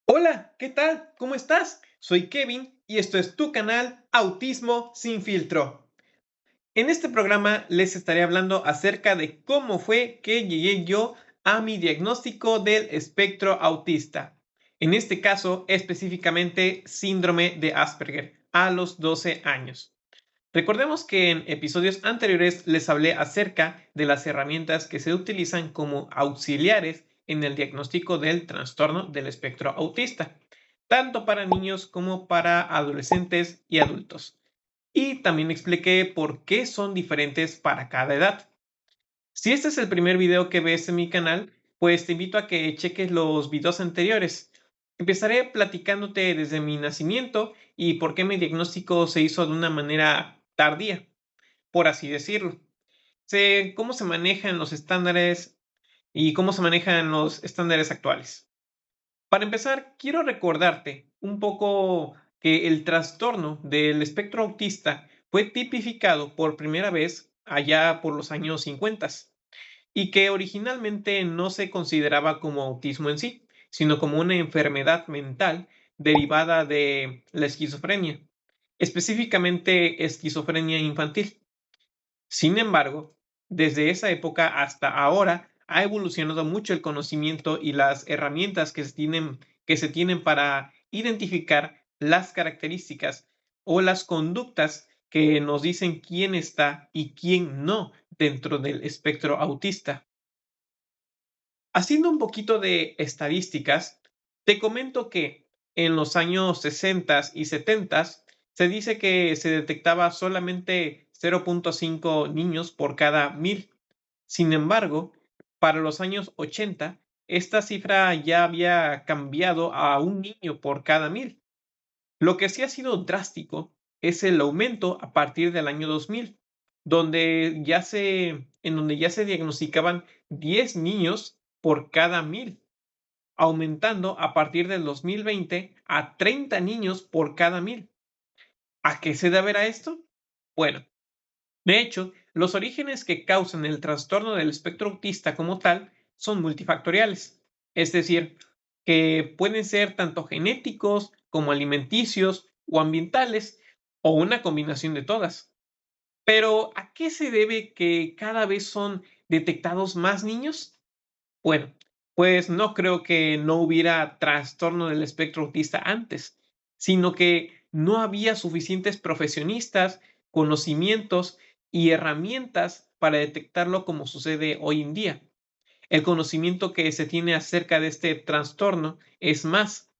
Hola, ¿qué tal? ¿Cómo estás? Soy Kevin y esto es tu canal Autismo sin filtro. En este programa les estaré hablando acerca de cómo fue que llegué yo a mi diagnóstico del espectro autista. En este caso, específicamente síndrome de Asperger, a los 12 años. Recordemos que en episodios anteriores les hablé acerca de las herramientas que se utilizan como auxiliares en el diagnóstico del trastorno del espectro autista, tanto para niños como para adolescentes y adultos. Y también expliqué por qué son diferentes para cada edad. Si este es el primer video que ves en mi canal, pues te invito a que cheques los videos anteriores. Empezaré platicándote desde mi nacimiento y por qué mi diagnóstico se hizo de una manera tardía, por así decirlo. Sé cómo se manejan los estándares y cómo se manejan los estándares actuales. Para empezar, quiero recordarte un poco que el trastorno del espectro autista fue tipificado por primera vez allá por los años 50 y que originalmente no se consideraba como autismo en sí, sino como una enfermedad mental derivada de la esquizofrenia, específicamente esquizofrenia infantil. Sin embargo, desde esa época hasta ahora ha evolucionado mucho el conocimiento y las herramientas que se tienen para identificar las características o las conductas que nos dicen quién está y quién no dentro del espectro autista. Haciendo un poquito de estadísticas, te comento que en los años 60 y 70 se dice que se detectaba solamente 0.5 niños por cada 1000. Sin embargo, para los años 80, esta cifra ya había cambiado a un niño por cada 1000. Lo que sí ha sido drástico es el aumento a partir del año 2000, en donde ya se diagnosticaban 10 niños por cada 1000, aumentando a partir del 2020 a 30 niños por cada 1000. ¿A qué se deberá esto? Bueno, de hecho, los orígenes que causan el trastorno del espectro autista como tal son multifactoriales, es decir, que pueden ser tanto genéticos como alimenticios o ambientales o una combinación de todas. Pero, ¿a qué se debe que cada vez son detectados más niños? Bueno, pues no creo que no hubiera trastorno del espectro autista antes, sino que no había suficientes profesionistas, conocimientos y herramientas para detectarlo como sucede hoy en día. El conocimiento que se tiene acerca de este trastorno es más,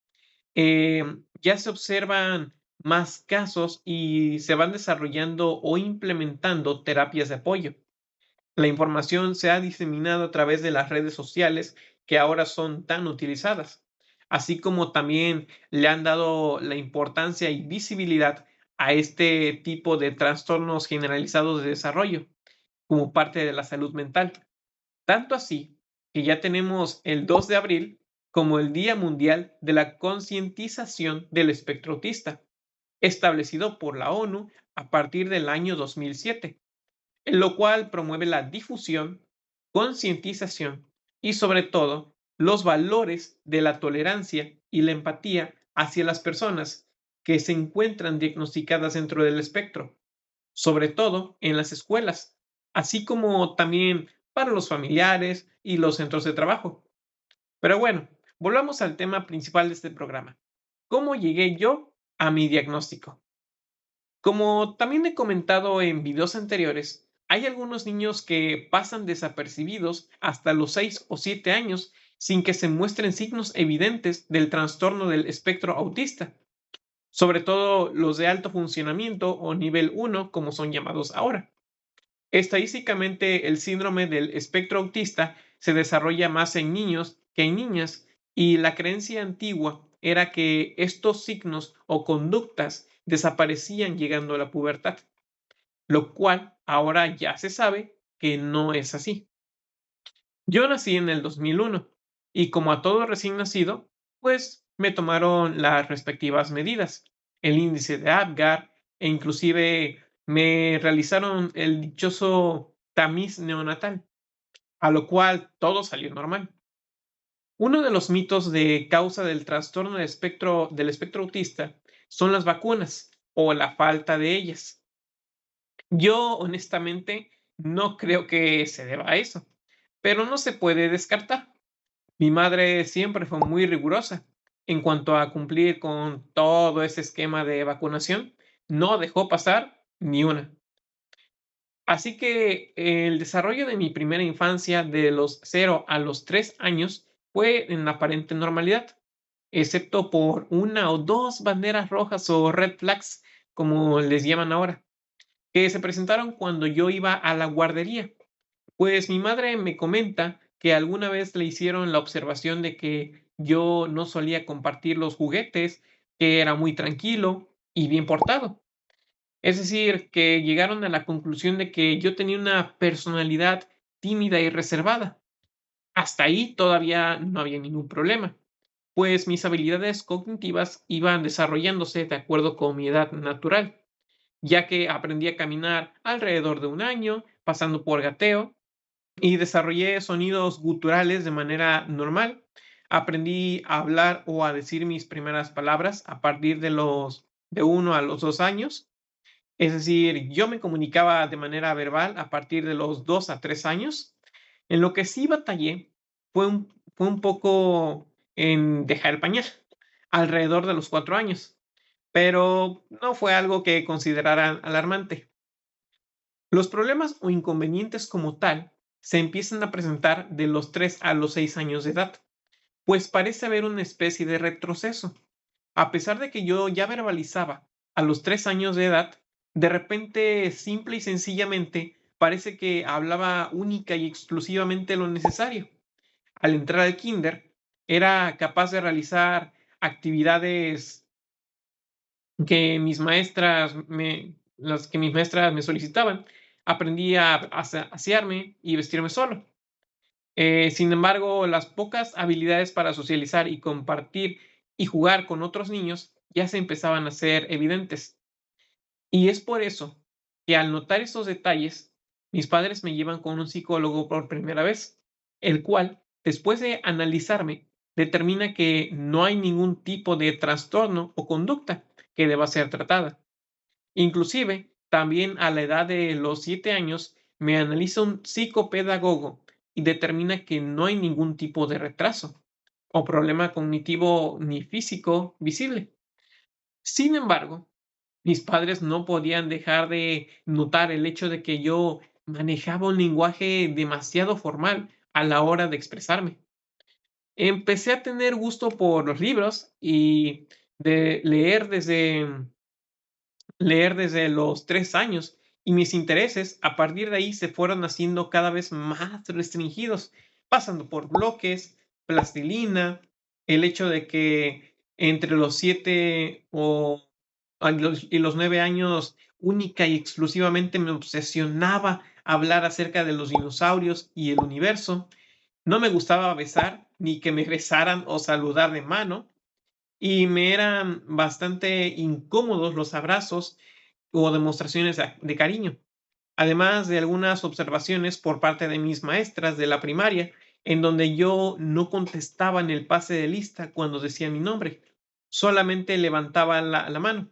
ya se observan más casos y se van desarrollando o implementando terapias de apoyo. La información se ha diseminado a través de las redes sociales que ahora son tan utilizadas, así como también le han dado la importancia y visibilidad a este tipo de trastornos generalizados de desarrollo como parte de la salud mental. Tanto así que ya tenemos el 2 de abril como el Día Mundial de la Concientización del Espectro Autista, establecido por la ONU a partir del año 2007, en lo cual promueve la difusión, concientización y sobre todo los valores de la tolerancia y la empatía hacia las personas que se encuentran diagnosticadas dentro del espectro, sobre todo en las escuelas, así como también para los familiares y los centros de trabajo. Pero bueno, volvamos al tema principal de este programa. ¿Cómo llegué yo a mi diagnóstico? Como también he comentado en videos anteriores, hay algunos niños que pasan desapercibidos hasta los 6 o 7 años sin que se muestren signos evidentes del trastorno del espectro autista, sobre todo los de alto funcionamiento o nivel 1, como son llamados ahora. Estadísticamente, el síndrome del espectro autista se desarrolla más en niños que en niñas, y la creencia antigua era que estos signos o conductas desaparecían llegando a la pubertad, lo cual ahora ya se sabe que no es así. Yo nací en el 2001 y como a todo recién nacido, pues me tomaron las respectivas medidas, el índice de Apgar, e inclusive me realizaron el dichoso tamiz neonatal, a lo cual todo salió normal. Uno de los mitos de causa del trastorno del espectro autista son las vacunas o la falta de ellas. Yo, honestamente, no creo que se deba a eso, pero no se puede descartar. Mi madre siempre fue muy rigurosa en cuanto a cumplir con todo ese esquema de vacunación. No dejó pasar ni una. Así que el desarrollo de mi primera infancia, de los 0 a los 3 años, fue en aparente normalidad, excepto por una o dos banderas rojas o red flags, como les llaman ahora, que se presentaron cuando yo iba a la guardería. Pues mi madre me comenta que alguna vez le hicieron la observación de que yo no solía compartir los juguetes, que era muy tranquilo y bien portado. Es decir, que llegaron a la conclusión de que yo tenía una personalidad tímida y reservada. Hasta ahí todavía no había ningún problema, pues mis habilidades cognitivas iban desarrollándose de acuerdo con mi edad natural, ya que aprendí a caminar alrededor de un año, pasando por gateo, y desarrollé sonidos guturales de manera normal. Aprendí a hablar o a decir mis primeras palabras a partir de 1 a los 2 años. Es decir, yo me comunicaba de manera verbal a partir de los 2 a 3 años. En lo que sí batallé fue un poco en dejar el pañal, alrededor de los 4 años, pero no fue algo que considerara alarmante. Los problemas o inconvenientes como tal se empiezan a presentar de los 3 a los 6 años de edad, pues parece haber una especie de retroceso. A pesar de que yo ya verbalizaba a los 3 años de edad, de repente, simple y sencillamente, parece que hablaba única y exclusivamente lo necesario. Al entrar al kinder, era capaz de realizar actividades que mis maestras me solicitaban. Aprendí a asearme y vestirme solo. Sin embargo, las pocas habilidades para socializar y compartir y jugar con otros niños ya se empezaban a ser evidentes. Y es por eso que al notar esos detalles, mis padres me llevan con un psicólogo por primera vez, el cual, después de analizarme, determina que no hay ningún tipo de trastorno o conducta que deba ser tratada. Inclusive, también a la edad de los 7 años, me analiza un psicopedagogo y determina que no hay ningún tipo de retraso o problema cognitivo ni físico visible. Sin embargo, mis padres no podían dejar de notar el hecho de que yo manejaba un lenguaje demasiado formal a la hora de expresarme. Empecé a tener gusto por los libros y de leer desde los 3 años, y mis intereses a partir de ahí se fueron haciendo cada vez más restringidos, pasando por bloques, plastilina, el hecho de que entre los 7 y los 9 años única y exclusivamente me obsesionaba hablar acerca de los dinosaurios y el universo. No me gustaba besar, ni que me besaran o saludar de mano, y me eran bastante incómodos los abrazos o demostraciones de cariño, además de algunas observaciones por parte de mis maestras de la primaria, en donde yo no contestaba en el pase de lista cuando decía mi nombre, solamente levantaba la mano.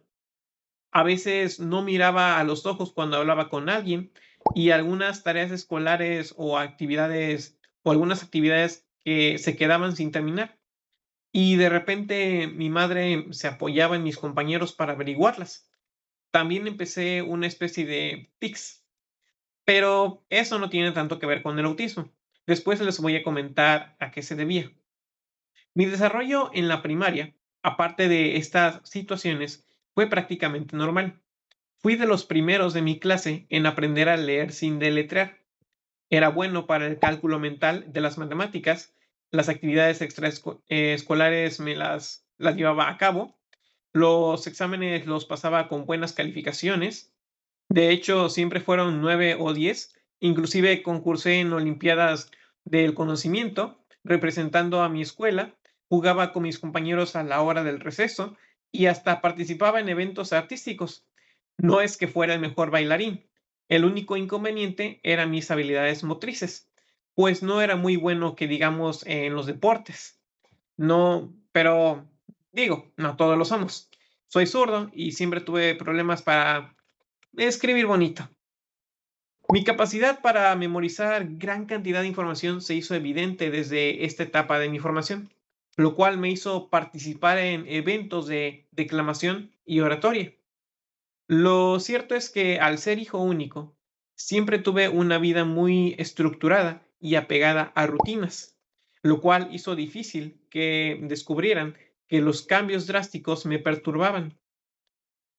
A veces no miraba a los ojos cuando hablaba con alguien, y algunas tareas escolares o algunas actividades que se quedaban sin terminar. Y de repente mi madre se apoyaba en mis compañeros para averiguarlas. También empecé una especie de tics, pero eso no tiene tanto que ver con el autismo. Después les voy a comentar a qué se debía. Mi desarrollo en la primaria, aparte de estas situaciones, fue prácticamente normal. Fui de los primeros de mi clase en aprender a leer sin deletrear. Era bueno para el cálculo mental de las matemáticas. Las actividades extraescolares las llevaba a cabo. Los exámenes los pasaba con buenas calificaciones. De hecho, siempre fueron 9 o 10. Inclusive concursé en olimpiadas del conocimiento, representando a mi escuela. Jugaba con mis compañeros a la hora del receso y hasta participaba en eventos artísticos. No es que fuera el mejor bailarín, el único inconveniente eran mis habilidades motrices, pues no era muy bueno que digamos en los deportes. No, pero digo, no todos lo somos. Soy zurdo y siempre tuve problemas para escribir bonito. Mi capacidad para memorizar gran cantidad de información se hizo evidente desde esta etapa de mi formación, lo cual me hizo participar en eventos de declamación y oratoria. Lo cierto es que al ser hijo único, siempre tuve una vida muy estructurada y apegada a rutinas, lo cual hizo difícil que descubrieran que los cambios drásticos me perturbaban.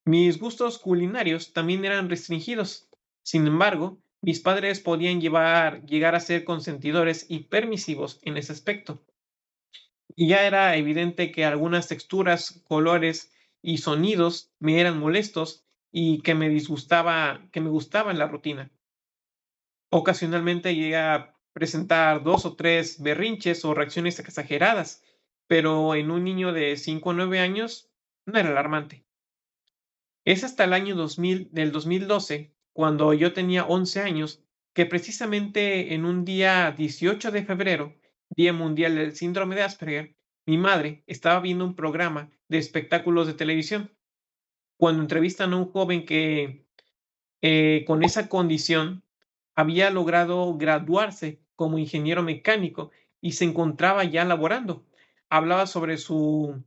Mis gustos culinarios también eran restringidos. Sin embargo, mis padres podían llegar a ser consentidores y permisivos en ese aspecto. Y ya era evidente que algunas texturas, colores y sonidos me eran molestos y que me gustaba la rutina. Ocasionalmente llegué a presentar 2 o 3 berrinches o reacciones exageradas, pero en un niño de 5 o 9 años no era alarmante. Es hasta el año 2012, cuando yo tenía 11 años, que precisamente en un día 18 de febrero, Día Mundial del Síndrome de Asperger, mi madre estaba viendo un programa de espectáculos de televisión, cuando entrevistan a un joven que con esa condición había logrado graduarse como ingeniero mecánico y se encontraba ya laborando. Hablaba sobre su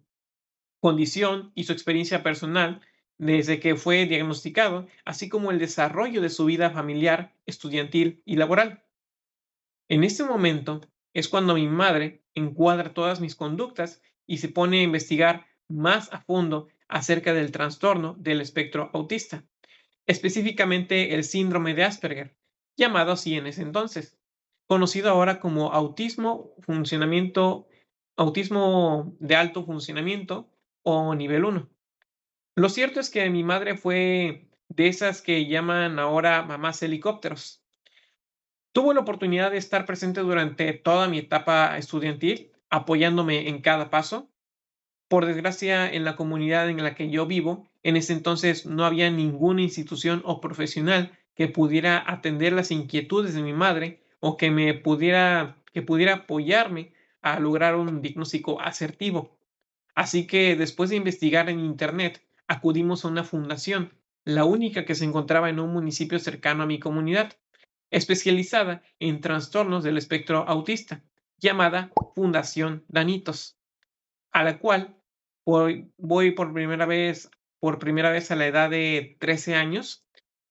condición y su experiencia personal desde que fue diagnosticado, así como el desarrollo de su vida familiar, estudiantil y laboral. En este momento es cuando mi madre encuadra todas mis conductas y se pone a investigar más a fondo acerca del trastorno del espectro autista, específicamente el síndrome de Asperger, llamado así en ese entonces, conocido ahora como autismo de alto funcionamiento o nivel 1. Lo cierto es que mi madre fue de esas que llaman ahora mamás helicópteros. Tuvo la oportunidad de estar presente durante toda mi etapa estudiantil, apoyándome en cada paso. Por desgracia, en la comunidad en la que yo vivo, en ese entonces no había ninguna institución o profesional que pudiera atender las inquietudes de mi madre o que pudiera apoyarme a lograr un diagnóstico asertivo. Así que después de investigar en internet, acudimos a una fundación, la única que se encontraba en un municipio cercano a mi comunidad, especializada en trastornos del espectro autista, llamada Fundación Danitos, a la cual voy por primera vez a la edad de 13 años,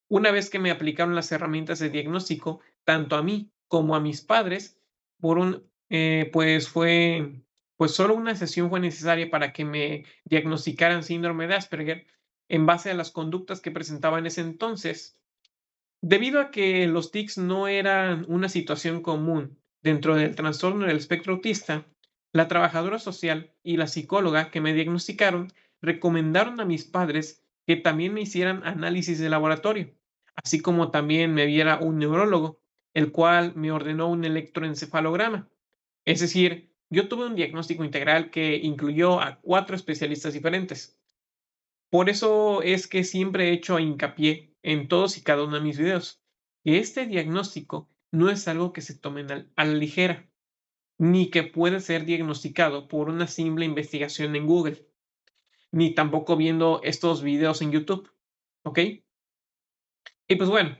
una vez que me aplicaron las herramientas de diagnóstico, tanto a mí como a mis padres, pues pues solo una sesión fue necesaria para que me diagnosticaran síndrome de Asperger en base a las conductas que presentaba en ese entonces. Debido a que los tics no eran una situación común dentro del trastorno del espectro autista, la trabajadora social y la psicóloga que me diagnosticaron recomendaron a mis padres que también me hicieran análisis de laboratorio, así como también me viera un neurólogo, el cual me ordenó un electroencefalograma. Es decir, yo tuve un diagnóstico integral que incluyó a 4 especialistas diferentes. Por eso es que siempre he hecho hincapié en todos y cada uno de mis videos, que este diagnóstico no es algo que se tome a la ligera, ni que puede ser diagnosticado por una simple investigación en Google, ni tampoco viendo estos videos en YouTube, ¿ok? Y pues bueno,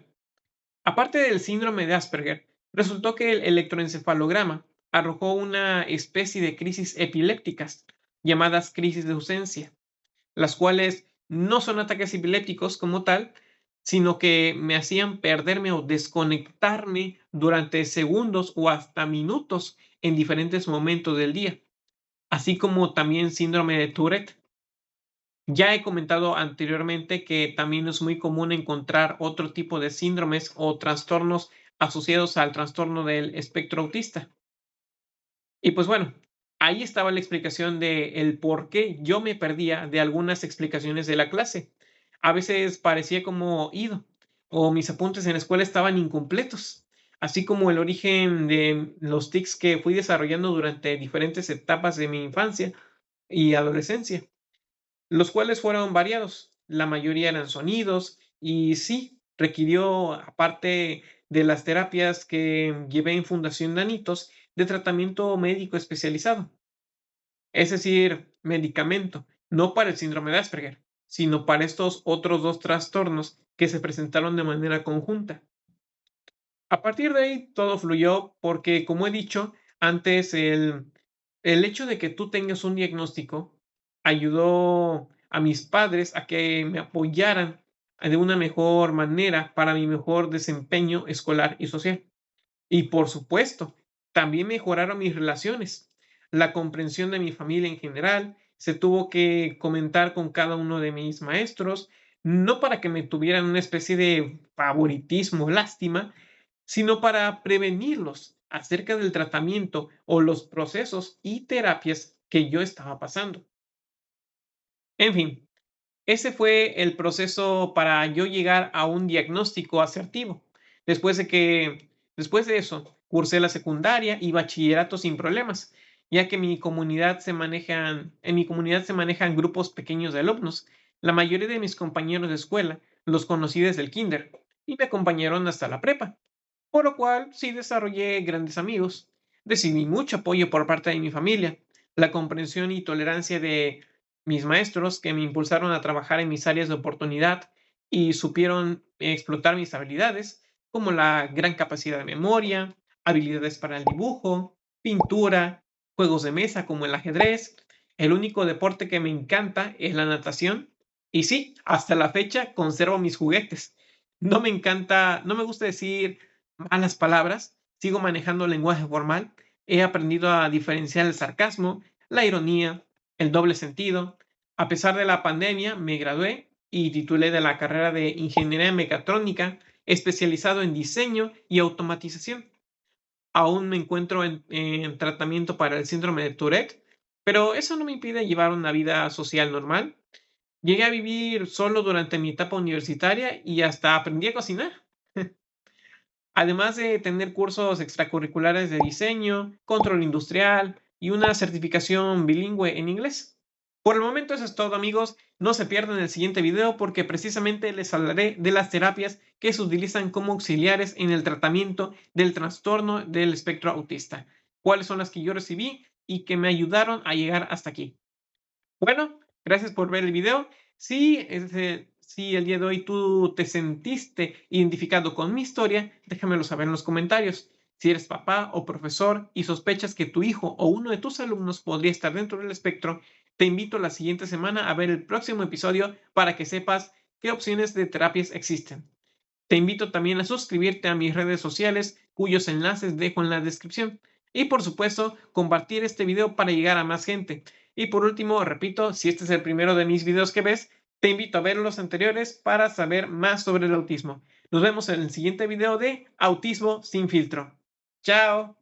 aparte del síndrome de Asperger, resultó que el electroencefalograma arrojó una especie de crisis epilépticas llamadas crisis de ausencia, las cuales no son ataques epilépticos como tal, sino que me hacían perderme o desconectarme durante segundos o hasta minutos en diferentes momentos del día, así como también síndrome de Tourette. Ya he comentado anteriormente que también es muy común encontrar otro tipo de síndromes o trastornos asociados al trastorno del espectro autista. Y pues bueno, ahí estaba la explicación de el por qué yo me perdía de algunas explicaciones de la clase. A veces parecía como ido, o mis apuntes en la escuela estaban incompletos, así como el origen de los tics que fui desarrollando durante diferentes etapas de mi infancia y adolescencia, los cuales fueron variados. la mayoría eran sonidos y sí, requirió, aparte de las terapias que llevé en Fundación Danitos, de tratamiento médico especializado, es decir, medicamento, no para el síndrome de Asperger, sino para estos otros 2 trastornos que se presentaron de manera conjunta. A partir de ahí, todo fluyó porque, como he dicho antes, el hecho de que tú tengas un diagnóstico ayudó a mis padres a que me apoyaran de una mejor manera para mi mejor desempeño escolar y social. Y por supuesto, también mejoraron mis relaciones. La comprensión de mi familia en general, se tuvo que comentar con cada uno de mis maestros, no para que me tuvieran una especie de favoritismo, lástima, sino para prevenirlos acerca del tratamiento o los procesos y terapias que yo estaba pasando. En fin, ese fue el proceso para yo llegar a un diagnóstico asertivo. Después de que, después de eso, cursé la secundaria y bachillerato sin problemas, ya que en mi comunidad se manejan grupos pequeños de alumnos. La mayoría de mis compañeros de escuela los conocí desde el kinder y me acompañaron hasta la prepa, por lo cual sí desarrollé grandes amigos. Recibí mucho apoyo por parte de mi familia, la comprensión y tolerancia de mis maestros que me impulsaron a trabajar en mis áreas de oportunidad y supieron explotar mis habilidades, como la gran capacidad de memoria, habilidades para el dibujo, pintura, juegos de mesa como el ajedrez. El único deporte que me encanta es la natación. Y sí, hasta la fecha conservo mis juguetes. No me gusta decir malas palabras, sigo manejando lenguaje formal, he aprendido a diferenciar el sarcasmo, la ironía, el doble sentido. A pesar de la pandemia, me gradué y titulé de la carrera de Ingeniería Mecatrónica, especializado en diseño y automatización. Aún me encuentro en tratamiento para el síndrome de Tourette, pero eso no me impide llevar una vida social normal. Llegué a vivir solo durante mi etapa universitaria y hasta aprendí a cocinar. Además de tener cursos extracurriculares de diseño, control industrial y una certificación bilingüe en inglés. Por el momento eso es todo, amigos. No se pierdan el siguiente video porque precisamente les hablaré de las terapias que se utilizan como auxiliares en el tratamiento del trastorno del espectro autista. Cuáles son las que yo recibí y que me ayudaron a llegar hasta aquí. Bueno, gracias por ver el video. Si el día de hoy tú te sentiste identificado con mi historia, déjamelo saber en los comentarios. Si eres papá o profesor y sospechas que tu hijo o uno de tus alumnos podría estar dentro del espectro, te invito la siguiente semana a ver el próximo episodio para que sepas qué opciones de terapias existen. Te invito también a suscribirte a mis redes sociales, cuyos enlaces dejo en la descripción. Y por supuesto, compartir este video para llegar a más gente. Y por último, repito, si este es el primero de mis videos que ves, te invito a ver los anteriores para saber más sobre el autismo. Nos vemos en el siguiente video de Autismo sin filtro. Chao.